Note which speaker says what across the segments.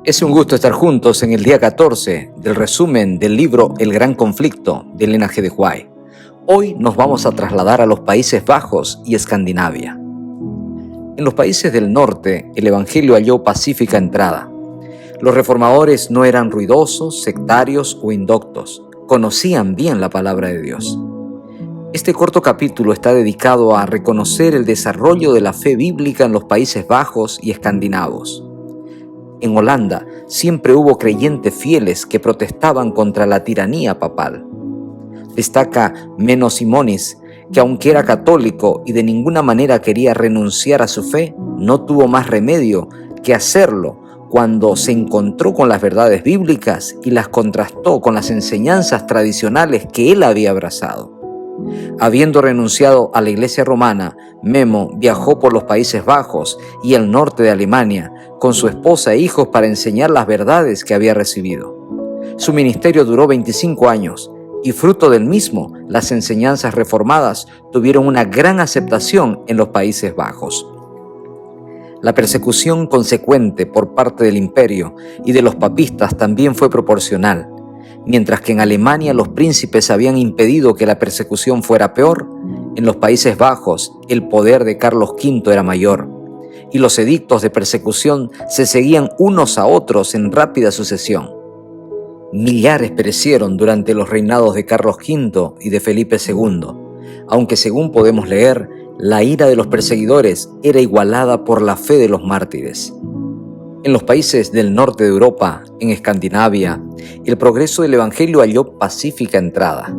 Speaker 1: Es un gusto estar juntos en el día 14 del resumen del libro El Gran Conflicto de Elena G. de White. Hoy nos vamos a trasladar a los Países Bajos y Escandinavia. En los países del norte, el Evangelio halló pacífica entrada. Los reformadores no eran ruidosos, sectarios o indoctos. Conocían bien la palabra de Dios. Este corto capítulo está dedicado a reconocer el desarrollo de la fe bíblica en los Países Bajos y escandinavos. En Holanda siempre hubo creyentes fieles que protestaban contra la tiranía papal. Destaca Menno Simoniz, que aunque era católico y de ninguna manera quería renunciar a su fe, no tuvo más remedio que hacerlo cuando se encontró con las verdades bíblicas y las contrastó con las enseñanzas tradicionales que él había abrazado. Habiendo renunciado a la Iglesia romana, Menno viajó por los Países Bajos y el norte de Alemania con su esposa e hijos para enseñar las verdades que había recibido. Su ministerio duró 25 años y fruto del mismo, las enseñanzas reformadas tuvieron una gran aceptación en los Países Bajos. La persecución consecuente por parte del imperio y de los papistas también fue proporcional. Mientras que en Alemania los príncipes habían impedido que la persecución fuera peor, en los Países Bajos el poder de Carlos V era mayor, y los edictos de persecución se seguían unos a otros en rápida sucesión. Millares perecieron durante los reinados de Carlos V y de Felipe II, aunque según podemos leer, la ira de los perseguidores era igualada por la fe de los mártires. En los países del norte de Europa, en Escandinavia, el progreso del Evangelio halló pacífica entrada.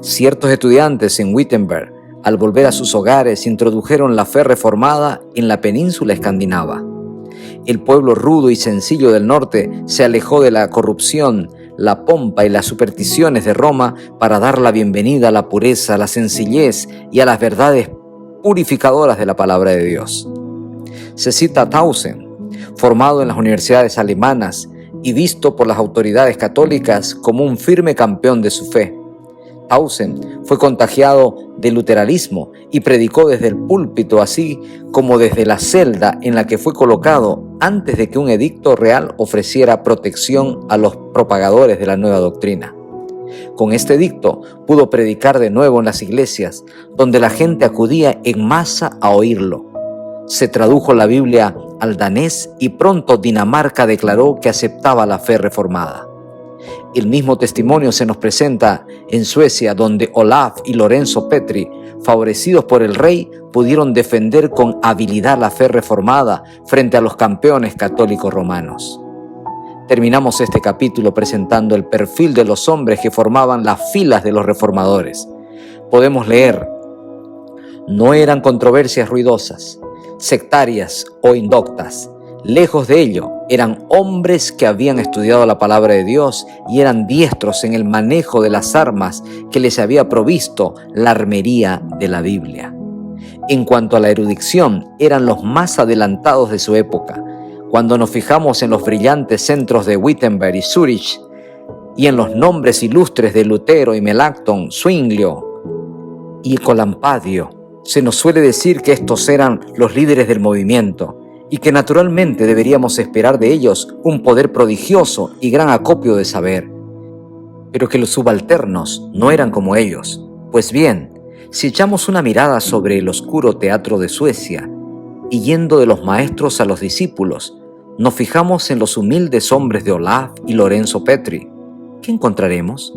Speaker 1: Ciertos estudiantes en Wittenberg, al volver a sus hogares, introdujeron la fe reformada en la península escandinava. El pueblo rudo y sencillo del norte se alejó de la corrupción, la pompa y las supersticiones de Roma para dar la bienvenida a la pureza, a la sencillez y a las verdades purificadoras de la palabra de Dios. Se cita a Tausen, formado en las universidades alemanas y visto por las autoridades católicas como un firme campeón de su fe. Tausen fue contagiado del luteranismo y predicó desde el púlpito, así como desde la celda en la que fue colocado antes de que un edicto real ofreciera protección a los propagadores de la nueva doctrina. Con este edicto pudo predicar de nuevo en las iglesias, donde la gente acudía en masa a oírlo. Se tradujo la Biblia al danés y pronto Dinamarca declaró que aceptaba la fe reformada. El mismo testimonio se nos presenta en Suecia, donde Olaf y Lorenzo Petri, favorecidos por el rey, pudieron defender con habilidad la fe reformada frente a los campeones católicos romanos. Terminamos este capítulo presentando el perfil de los hombres que formaban las filas de los reformadores. Podemos leer: no eran controversias ruidosas, sectarias o indoctas. Lejos de ello, eran hombres que habían estudiado la palabra de Dios y eran diestros en el manejo de las armas que les había provisto la armería de la Biblia. En cuanto a la erudición, eran los más adelantados de su época. Cuando nos fijamos en los brillantes centros de Wittenberg y Zurich y en los nombres ilustres de Lutero y Melanchthon, Zwinglio y Colampadio, se nos suele decir que estos eran los líderes del movimiento y que naturalmente deberíamos esperar de ellos un poder prodigioso y gran acopio de saber, pero que los subalternos no eran como ellos. Pues bien, si echamos una mirada sobre el oscuro teatro de Suecia y yendo de los maestros a los discípulos, nos fijamos en los humildes hombres de Olaf y Lorenzo Petri, ¿qué encontraremos?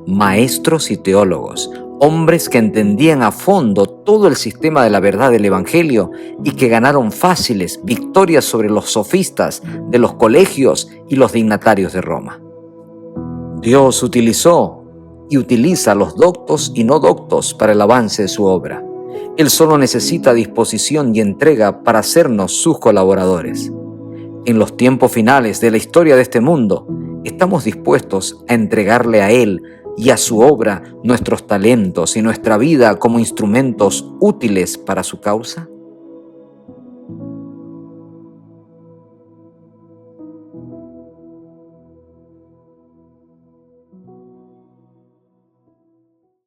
Speaker 1: Maestros y teólogos, hombres que entendían a fondo todo el sistema de la verdad del Evangelio y que ganaron fáciles victorias sobre los sofistas de los colegios y los dignatarios de Roma. Dios utilizó y utiliza a los doctos y no doctos para el avance de su obra. Él solo necesita disposición y entrega para hacernos sus colaboradores. En los tiempos finales de la historia de este mundo, ¿estamos dispuestos a entregarle a Él y a su obra nuestros talentos y nuestra vida como instrumentos útiles para su causa?